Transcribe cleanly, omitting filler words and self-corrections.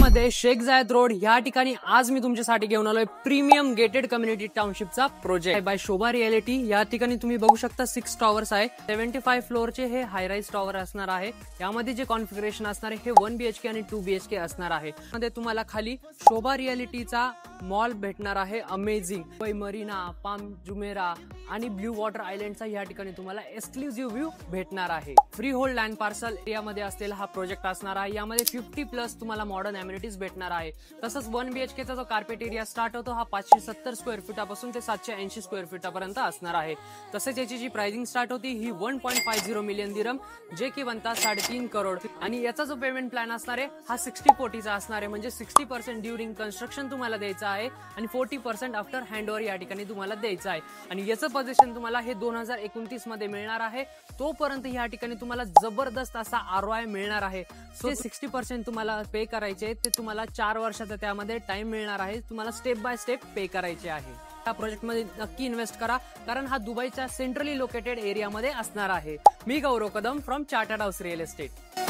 मध्ये शेख जायद रोड या ठिकाणी आज मी तुमच्यासाठी घेऊन आलोय प्रीमियम गेटेड कम्युनिटी टाउनशिपचा प्रोजेक्ट बाय शोभा रिअलिटी। या ठिकाणी तुम्ही बघू शकता 6 टॉवर्स आहे, 75 फ्लोअरचे हे हाय राईज टॉवर असणार आहे। यामध्ये जे कॉन्फिगरेशन असणार आहे हे 1 BHK आणि 2 BHK असणार आहे। मध्ये तुम्हाला खाली शोभा रिअलिटीचा मॉल भेटणार आहे, अमेझिंग मरीना, पाम जुमेरा आणि ब्ल्यू वॉटर आयलंडचा या ठिकाणी तुम्हाला एक्सक्लुझिव्ह व्ह्यू भेटणार आहे। फ्री होल्ड लँड पार्सल एरियामध्ये असलेला हा प्रोजेक्ट असणार आहे। यामध्ये 50+ तुम्हाला मॉडर्न अम्युनिटीज भेटणार आहे। तसंच 1 BHKचा जो कार्पेट एरिया स्टार्ट होतो हा 570 स्क्वेअर फीटापासून ते 780 स्क्वेअर फीटापर्यंत असणार आहे। तसेच याची जी प्राइसिंग स्टार्ट होती ही 1.50 मिलियन दिरहम, जे की बनतात 3.5 करोड। आणि याचा जो पेमेंट प्लॅन असणार आहे हा 60-40चा असणार आहे, म्हणजे 60% ड्युरिंग कन्स्ट्रक्शन तुम्हाला द्यायचं आहे आणि 40% आफ्टर हँडओव्हर या ठिकाणी तुम्हाला द्यायचं आहे। आणि याचं पोझिशन तुम्हाला हे 2029 मध्ये मिळणार आहे। तोपर्यंत या ठिकाणी तुम्हाला जबरदस्त असा ROI मिळणार आहे। सो 60% तुम्हाला पे करायचे, ते तुम्हाला 4 वर्षाचा त्यामध्ये टाइम मिळणार आहे। तुम्हाला स्टेप बाय स्टेप पे करायचे आहे। या प्रोजेक्ट मध्ये नक्की इन्व्हेस्ट करा, कारण हा दुबईच्या सेंट्रली लोकेटेड एरियामध्ये असणार आहे। मी Gaurav Kadam from chartered house real estate.